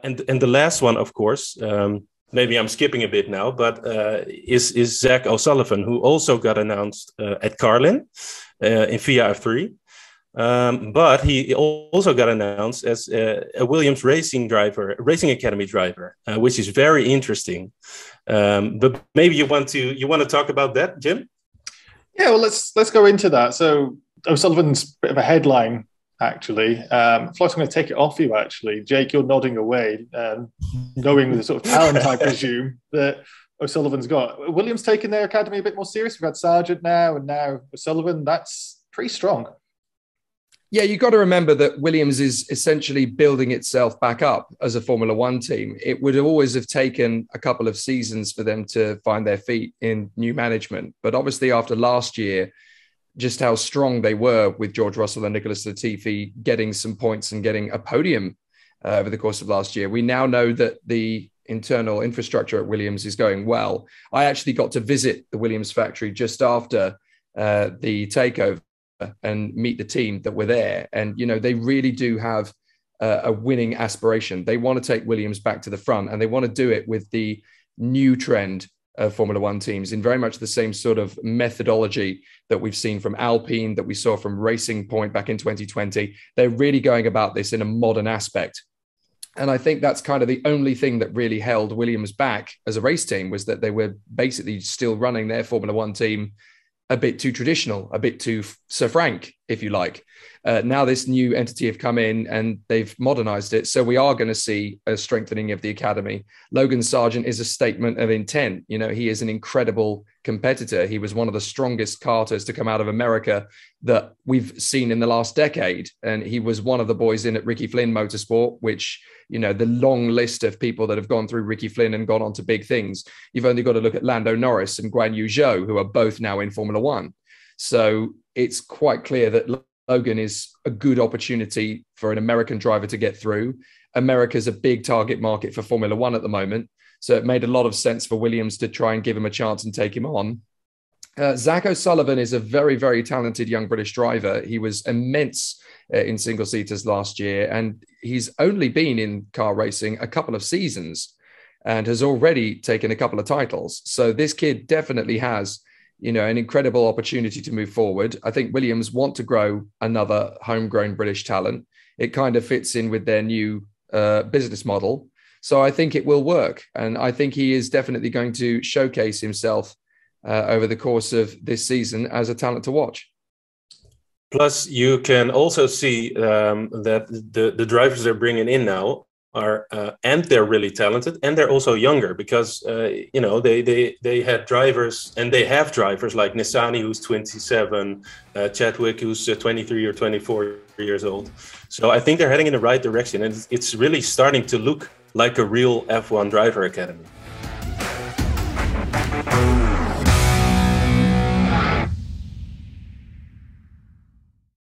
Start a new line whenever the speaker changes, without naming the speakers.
And the last one, of course, maybe I'm skipping a bit now, but is Zak O'Sullivan, who also got announced at Carlin in FIA F3. But he also got announced as a Williams racing academy driver, which is very interesting. But maybe you want to talk about that, Jim?
Yeah, well, let's go into that. So O'Sullivan's a bit of a headline, actually. I'm going to take it off you, actually. Jake, you're nodding away, knowing the sort of talent, I presume, that O'Sullivan's got. Williams taking their academy a bit more serious. We've had Sargeant now, and now O'Sullivan. That's pretty strong.
Yeah, you've got to remember that Williams is essentially building itself back up as a Formula One team. It would always have taken a couple of seasons for them to find their feet in new management. But obviously after last year, just how strong they were with George Russell and Nicholas Latifi getting some points and getting a podium over the course of last year. We now know that the internal infrastructure at Williams is going well. I actually got to visit the Williams factory just after the takeover and meet the team that were there. And, you know, they really do have a winning aspiration. They want to take Williams back to the front, and they want to do it with the new trend of Formula One teams in very much the same sort of methodology that we've seen from Alpine, that we saw from Racing Point back in 2020. They're really going about this in a modern aspect. And I think that's kind of the only thing that really held Williams back as a race team, was that they were basically still running their Formula One team a bit too traditional, a bit too Sir Frank, if you like. Now this new entity have come in and they've modernized it. So we are going to see a strengthening of the academy. Logan Sargeant is a statement of intent. You know, he is an incredible competitor. He was one of the strongest karters to come out of America that we've seen in the last decade. And he was one of the boys in at Ricky Flynn Motorsport, which, you know, the long list of people that have gone through Ricky Flynn and gone on to big things. You've only got to look at Lando Norris and Guan Yu Zhou, who are both now in Formula One. So it's quite clear that Logan is a good opportunity for an American driver to get through. America's a big target market for Formula One at the moment. So it made a lot of sense for Williams to try and give him a chance and take him on. Zak O'Sullivan is a very, very talented young British driver. He was immense in single-seaters last year, and he's only been in car racing a couple of seasons and has already taken a couple of titles. So this kid definitely has, you know, an incredible opportunity to move forward. I think Williams want to grow another homegrown British talent. It kind of fits in with their new business model. So I think it will work. And I think he is definitely going to showcase himself over the course of this season as a talent to watch.
Plus, you can also see that the drivers they're bringing in now are and they're really talented, and they're also younger, because you know, they had drivers, and they have drivers like Nissany, who's 27, Chadwick, who's 23 or 24 years old. So I think they're heading in the right direction, and it's really starting to look like a real F1 driver academy.